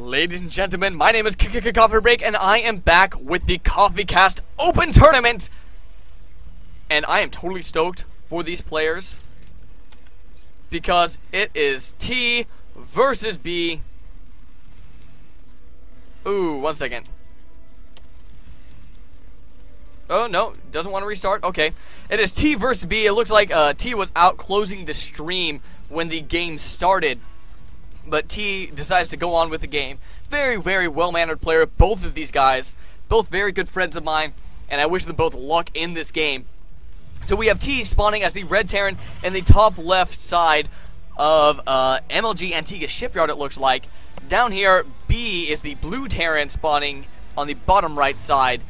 Ladies and gentlemen, my name is Coffee Break, and I am back with the CoffeeCast Open Tournament. And I am totally stoked for these players because it is T versus B. Ooh, 1 second. Oh, no, doesn't want to restart. Okay. It is T versus B. It looks like T was out closing the stream when the game started, but T decides to go on with the game. Very, very well-mannered player. Both of these guys, both very good friends of mine, and I wish them both luck in this game. So we have T spawning as the red Terran in the top left side of MLG Antigua Shipyard, it looks like. Down here, B is the blue Terran spawning on the bottom right side.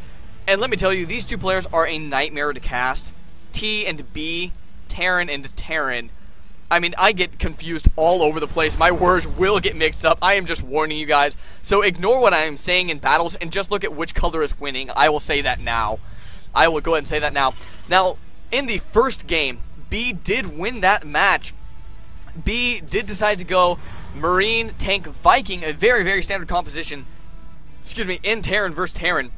And let me tell you, these two players are a nightmare to cast. T and B, Terran and Terran. I mean, I get confused all over the place. My words will get mixed up. I am just warning you guys. So ignore what I am saying in battles and just look at which color is winning. I will say that now. I will go ahead and say that now. Now, in the first game, B did win that match. B did decide to go Marine, Tank, Viking, a very, very standard composition. Excuse me, in Terran versus Terran.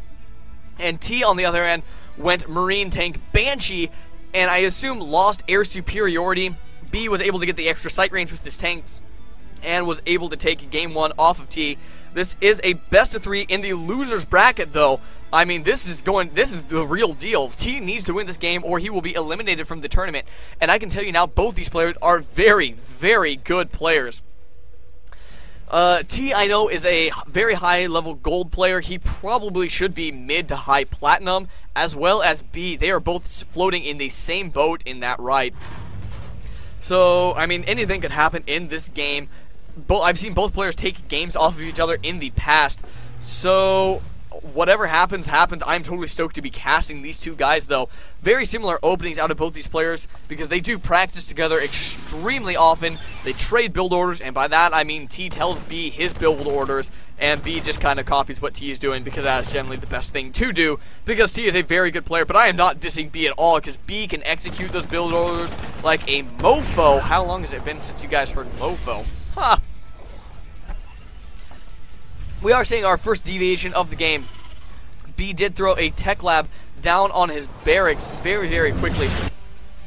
And T, on the other end, went Marine, Tank, Banshee, and I assume lost air superiority. B was able to get the extra sight range with his tanks and was able to take game one off of T. This is a best of 3 in the losers bracket, though. I mean, this is the real deal. T needs to win this game or he will be eliminated from the tournament. And I can tell you now, both these players are very, very good players. T, I know, is a very high-level gold player. He probably should be mid to high platinum, as well as B. They are both floating in the same boat in that right. So, I mean, anything could happen in this game. I've seen both players take games off of each other in the past. So, whatever happens, happens. I'm totally stoked to be casting these two guys, though. Very similar openings out of both these players because they do practice together extremely often. They trade build orders, and by that I mean T tells B his build orders, and B just kind of copies what T is doing because that is generally the best thing to do because T is a very good player, but I am not dissing B at all because B can execute those build orders like a mofo. How long has it been since you guys heard mofo? Huh. We are seeing our first deviation of the game. B did throw a tech lab down on his barracks very, very quickly.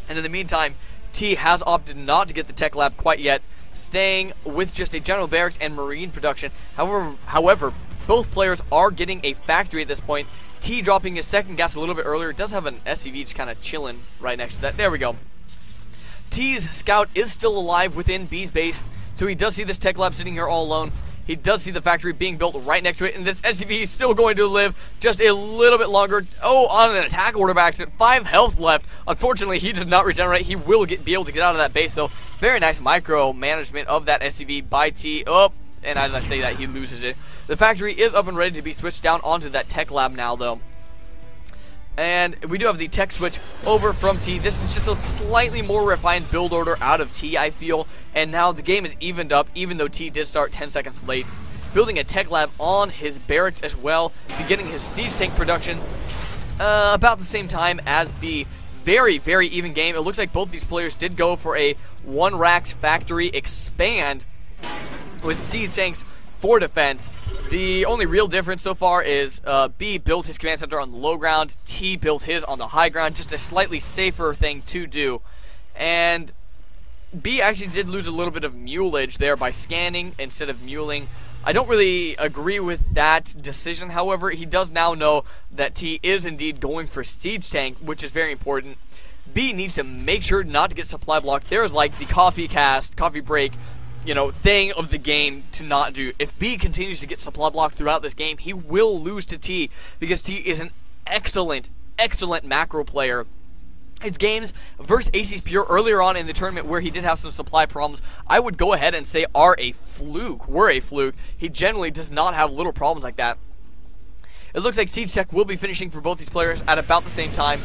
And in the meantime, T has opted not to get the tech lab quite yet, staying with just a general barracks and marine production. However, both players are getting a factory at this point. T dropping his second gas a little bit earlier. Does have an SCV just kind of chilling right next to that. There we go. T's scout is still alive within B's base, so he does see this tech lab sitting here all alone. He does see the factory being built right next to it, and this SCV is still going to live just a little bit longer. Oh, on an attack order by accident, 5 health left. Unfortunately, he does not regenerate. He will be able to get out of that base, though. Very nice micro management of that SCV by T. Oh, and as I say that, he loses it. The factory is up and ready to be switched down onto that tech lab now, though. And we do have the tech switch over from T. This is just a slightly more refined build order out of T, I feel. And now the game is evened up, even though T did start 10 seconds late. Building a tech lab on his barracks as well, beginning his siege tank production about the same time as B. Very, very even game. It looks like both these players did go for a 1-racks factory expand with siege tanks for defense. The only real difference so far is B built his command center on the low ground, T built his on the high ground, just a slightly safer thing to do. And B actually did lose a little bit of mulage there by scanning instead of muling. I don't really agree with that decision, however. He does now know that T is indeed going for siege tank, which is very important. B needs to make sure not to get supply blocked. There's like the coffee break, you know, thing of the game to not do. If B continues to get supply blocked throughout this game, he will lose to T because T is an excellent, excellent macro player. His games versus Aces Pure earlier on in the tournament where he did have some supply problems, I would go ahead and say were a fluke. He generally does not have little problems like that. It looks like Siege Tech will be finishing for both these players at about the same time.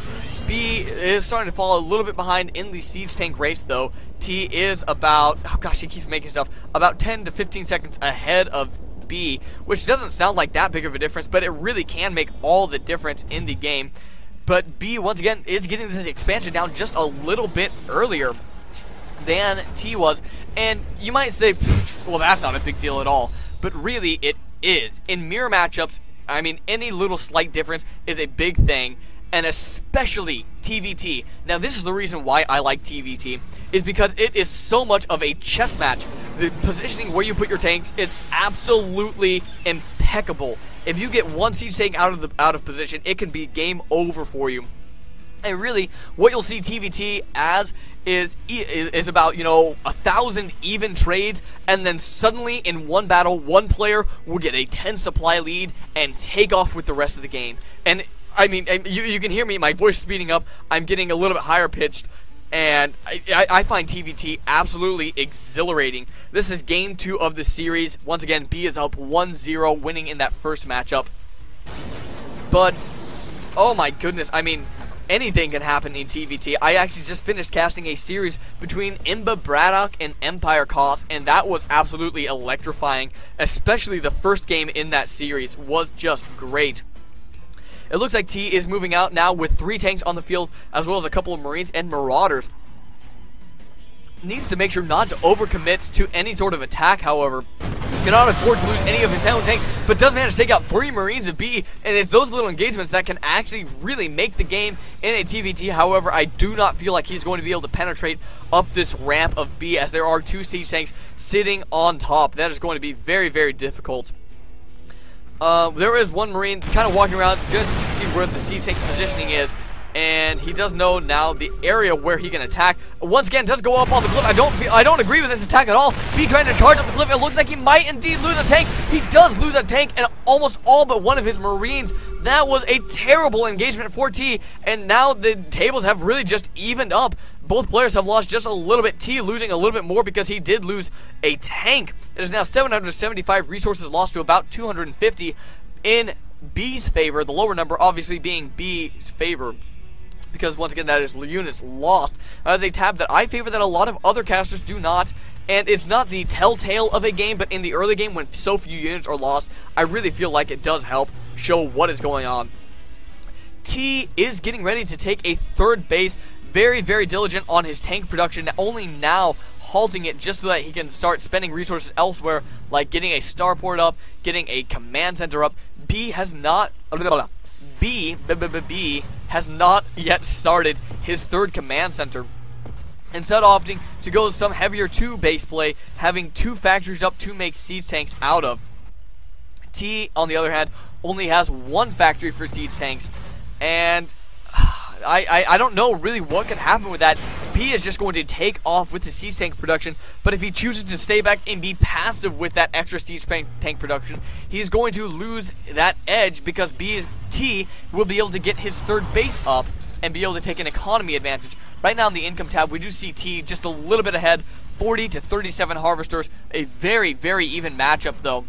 B is starting to fall a little bit behind in the siege tank race, though. T is about, oh gosh, he keeps making stuff, about 10 to 15 seconds ahead of B, which doesn't sound like that big of a difference, but it really can make all the difference in the game. But B, once again, is getting this expansion down just a little bit earlier than T was. And you might say, well, that's not a big deal at all. but really it is. In mirror matchups, I mean, any little slight difference is a big thing, and especially TvT. Now, this is the reason why I like TvT, is because it is so much of a chess match. The positioning where you put your tanks is absolutely impeccable. If you get one siege tank out of position, it can be game over for you. And really, what you'll see TvT as is about, 1,000 even trades, and then suddenly in one battle, one player will get a 10 supply lead and take off with the rest of the game. And I mean, you can hear me, my voice speeding up. I'm getting a little bit higher pitched, and I find TvT absolutely exhilarating. This is game 2 of the series. Once again, B is up 1-0, winning in that first matchup. But, oh my goodness, I mean, anything can happen in TvT. I actually just finished casting a series between Imba Braddock and Empire Koss, and that was absolutely electrifying. Especially the first game in that series was just great. It looks like T is moving out now with 3 tanks on the field, as well as a couple of Marines and Marauders. Needs to make sure not to overcommit to any sort of attack, however. Cannot afford to lose any of his own tanks, but does manage to take out 3 Marines of B, and it's those little engagements that can actually really make the game in a TvT. However, I do not feel like he's going to be able to penetrate up this ramp of B, as there are 2 siege tanks sitting on top. That is going to be very, very difficult. There is one Marine kind of walking around just to see where the siege tank positioning is, and he does know now the area where he can attack. Once again, does go up on the cliff. I don't agree with this attack at all. B trying to charge up the cliff. It looks like he might indeed lose a tank. He does lose a tank and almost all but one of his Marines. That was a terrible engagement for T, and now the tables have really just evened up. Both players have lost just a little bit. T losing a little bit more because he did lose a tank. It is now 775 resources lost to about 250 in B's favor. The lower number obviously being B's favor, because once again that is units lost. That is a tab that I favor that a lot of other casters do not, and it's not the telltale of a game, but in the early game when so few units are lost, I really feel like it does help show what is going on. T is getting ready to take a 3rd base. Very, very diligent on his tank production, only now halting it just so that he can start spending resources elsewhere, like getting a starport up, getting a command center up. B has not yet started his 3rd command center. Instead opting to go with some heavier 2 base play, having 2 factories up to make siege tanks out of. T, on the other hand, only has 1 factory for siege tanks, and I don't know really what could happen with that. B is just going to take off with the siege tank production, but if he chooses to stay back and be passive with that extra siege tank production, he's going to lose that edge, because T will be able to get his 3rd base up and be able to take an economy advantage. Right now in the income tab, we do see T just a little bit ahead, 40 to 37 harvesters, a very, very even matchup though.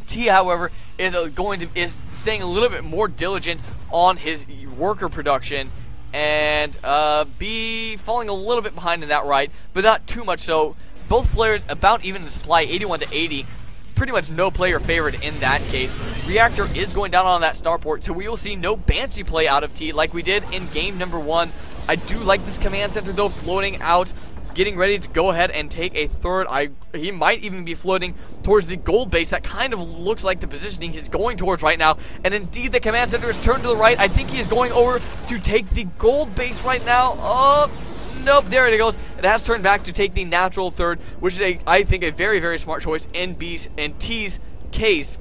T, however, is staying a little bit more diligent on his worker production, and B falling a little bit behind in that right, but not too much so. Both players about even in supply, 81 to 80. Pretty much no player favored in that case. Reactor is going down on that starport, so we will see no Banshee play out of T like we did in game number 1. I do like this command center though, floating out, getting ready to go ahead and take a 3rd. He might even be floating towards the gold base. That kind of looks like the positioning he's going towards right now. And indeed, the command center is turned to the right. I think he is going over to take the gold base right now. Oh, nope, there it goes. It has turned back to take the natural 3rd, which is, I think, a very, very smart choice in B's and T's case.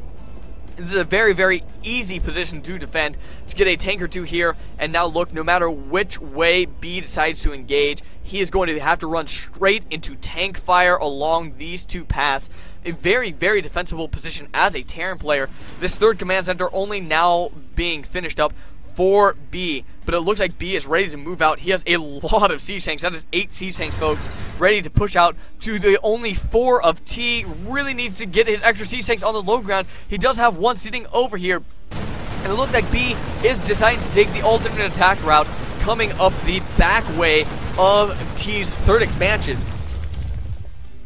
This is a very, very easy position to defend, to get a tank or 2 here, and now look, no matter which way B decides to engage, he is going to have to run straight into tank fire along these 2 paths. A very, very defensible position as a Terran player. This 3rd command center only now being finished up for B, but it looks like B is ready to move out. He has a lot of siege tanks. That is 8 siege tanks, folks, ready to push out to the only 4 of T. Really needs to get his extra siege tanks on the low ground. He does have 1 sitting over here, and it looks like B is deciding to take the alternate attack route, coming up the back way of T's 3rd expansion.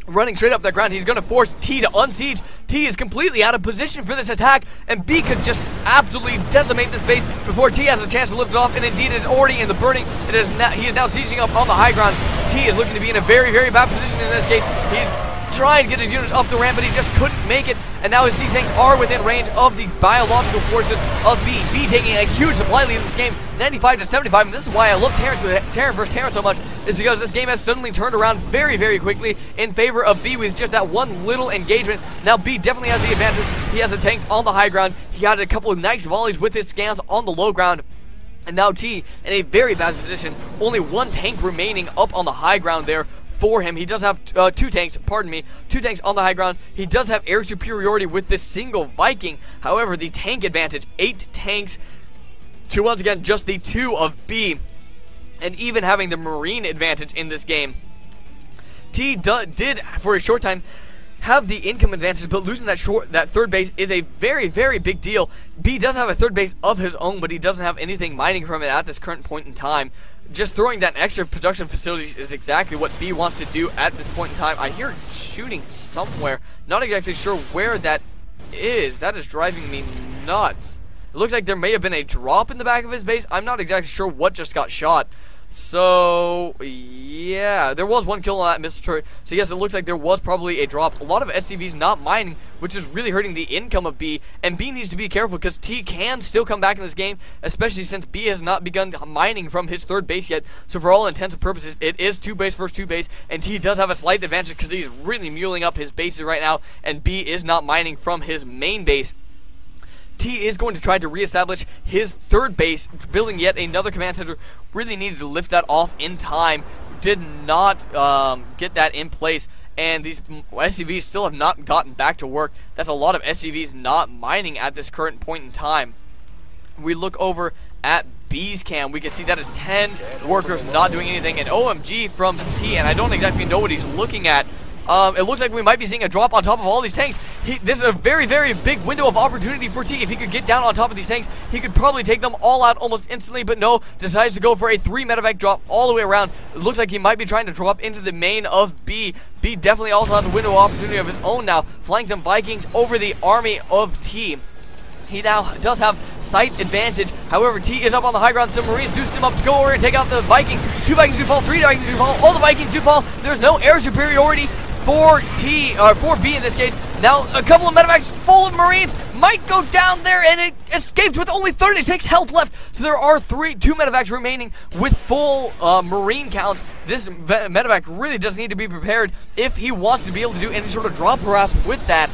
Running straight up the ground, he's going to force T to unsiege. T is completely out of position for this attack, and B could just absolutely decimate this base before T has a chance to lift it off, and indeed it is already in the burning. He is now sieging up on the high ground. T is looking to be in a very, very bad position in this case. He's trying to get his units up the ramp, but he just couldn't make it. And now his siege tanks are within range of the biological forces of B. B taking a huge supply lead in this game, 95 to 75. And this is why I love Terran versus Terran so much, is because this game has suddenly turned around very, very quickly in favor of B with just that one little engagement. Now B definitely has the advantage. He has the tanks on the high ground. He got a couple of nice volleys with his scans on the low ground. And now T in a very bad position. Only one tank remaining up on the high ground there for him. He does have two tanks on the high ground. He does have air superiority with this single Viking. However, the tank advantage, 8 tanks to, once again, just the 2 of B. And even having the Marine advantage in this game. T did, for a short time, have the income advantage, but losing that third base is a very, very big deal. B does have a third base of his own, but he doesn't have anything mining from it at this current point in time. Just throwing that extra production facilities is exactly what B wants to do at this point in time. I hear shooting somewhere. Not exactly sure where that is. That is driving me nuts. It looks like there may have been a drop in the back of his base. I'm not exactly sure what just got shot. So, yeah, there was one kill on that missile turret. So, yes, it looks like there was probably a drop. A lot of SCVs not mining, which is really hurting the income of B. And B needs to be careful because T can still come back in this game, especially since B has not begun mining from his third base yet. So, for all intents and purposes, it is 2 base versus 2 base. And T does have a slight advantage because he's really muling up his bases right now. And B is not mining from his main base. T is going to try to reestablish his third base, building yet another command center. Really needed to lift that off in time. Did not get that in place. And these SCVs still have not gotten back to work. That's a lot of SCVs not mining at this current point in time. We look over at B's cam. We can see that is 10 workers not doing anything. And OMG from T, and I don't exactly know what he's looking at. It looks like we might be seeing a drop on top of all these tanks. This is a very, very big window of opportunity for T. If he could get down on top of these tanks, he could probably take them all out almost instantly, but no, decides to go for a 3 medevac drop all the way around. It looks like he might be trying to drop into the main of B. B definitely also has a window of opportunity of his own now, flying some Vikings over the army of T. He now does have sight advantage. However, T is up on the high ground. Some Marines do stem up to go over and take out the Viking. 2 Vikings do fall, 3 Vikings do fall, all the Vikings do fall. There's no air superiority for for B in this case. Now a couple of medevacs full of Marines might go down there, and it escapes with only 36 health left. So there are 2 medevacs remaining with full Marine counts. This medevac really does need to be prepared if he wants to be able to do any sort of drop harass with that.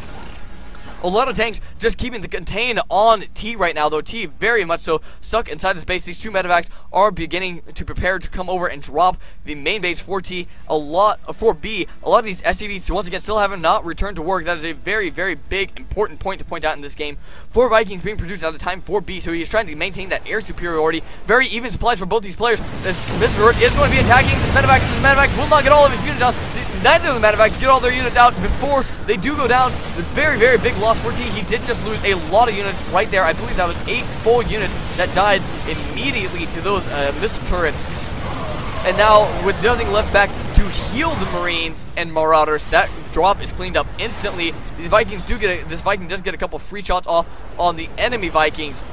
A lot of tanks just keeping the contain on T right now, though T very much so stuck inside this base. These 2 medevacs are beginning to prepare to come over and drop the main base for T. For B, a lot of these SCVs once again still haven't not returned to work. That is a very, very big important point to point out in this game. 4 Vikings being produced at the time for B, so he is trying to maintain that air superiority. Very even supplies for both these players. This missile is going to be attacking this medevac. This medevac will not get all of his units down. Neither of the medevacs get all their units out before they do go down. The very, very big loss for T. He did just lose a lot of units right there. I believe that was 8 full units that died immediately to those missile turrets. And now, with nothing left back to heal the Marines and Marauders, that drop is cleaned up instantly. These Vikings do get this Viking does get a couple free shots off on the enemy Vikings.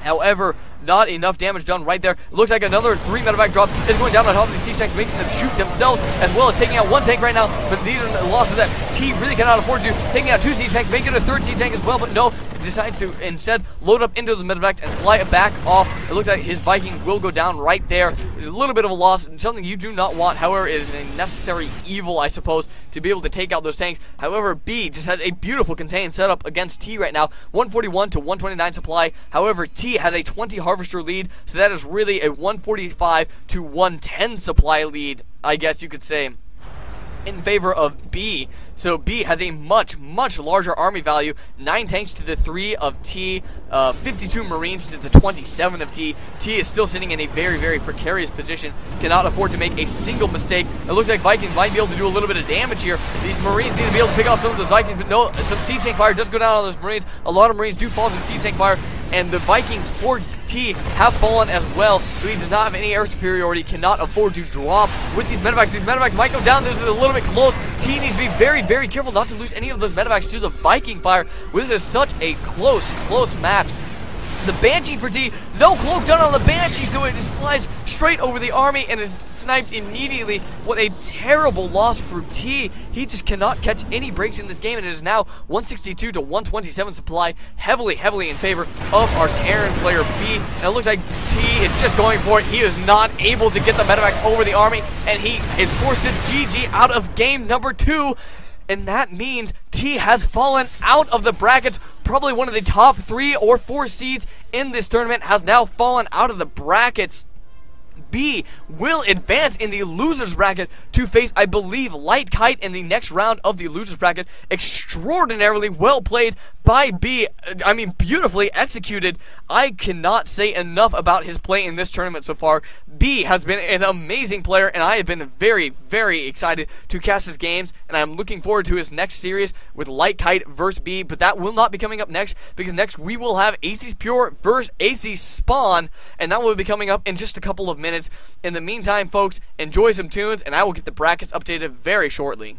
However, not enough damage done right there. It looks like another 3 medevac drop is going down on top of these siege tanks, making them shoot themselves, as well as taking out 1 tank right now. But these are the losses that T really cannot afford to do. Taking out 2 siege tanks, making it a 3rd siege tank as well, but no, decides to instead load up into the medevacs and fly it back off. It looks like his Viking will go down right there. It's a little bit of a loss, something you do not want. However, it is a necessary evil, I suppose, to be able to take out those tanks. However, B just has a beautiful contained setup against T right now. 141 to 129 supply. However, T has a 20 harvester lead, so that is really a 145 to 110 supply lead, I guess you could say, in favor of B. So B has a much, much larger army value. 9 tanks to the 3 of T, 52 Marines to the 27 of T. T is still sitting in a very, very precarious position. Cannot afford to make a single mistake. It looks like Vikings might be able to do a little bit of damage here. These Marines need to be able to pick off some of those Vikings, but no, some siege tank fire does go down on those Marines. A lot of Marines do fall to the siege tank fire, and the Vikings for T have fallen as well, so he does not have any air superiority, cannot afford to drop with these medevacs. These medevacs might go down. This is a little bit close. T needs to be very, very careful not to lose any of those medevacs to the Viking fire. This is such a close match. The Banshee for T, no cloak done on the Banshee, so it just flies straight over the army and is sniped immediately. What a terrible loss for T. He just cannot catch any breaks in this game, and it is now 162 to 127 supply, heavily in favor of our Terran player B. And it looks like T is just going for it. He is not able to get the medevac over the army, and he is forced to GG out of game number 2. And that means T has fallen out of the brackets. Probably one of the top 3 or 4 seeds in this tournament has now fallen out of the brackets. B will advance in the losers bracket to face, I believe, Light Kite in the next round of the losers bracket. Extraordinarily well played by B. I mean, beautifully executed. I cannot say enough about his play in this tournament so far. B has been an amazing player, and I have been very excited to cast his games, and I'm looking forward to his next series with Light Kite versus B, but that will not be coming up next, because next we will have Aces Pure versus Aces Spawn, and that will be coming up in just a couple of minutes. In the meantime, folks, enjoy some tunes, and I will get the brackets updated very shortly.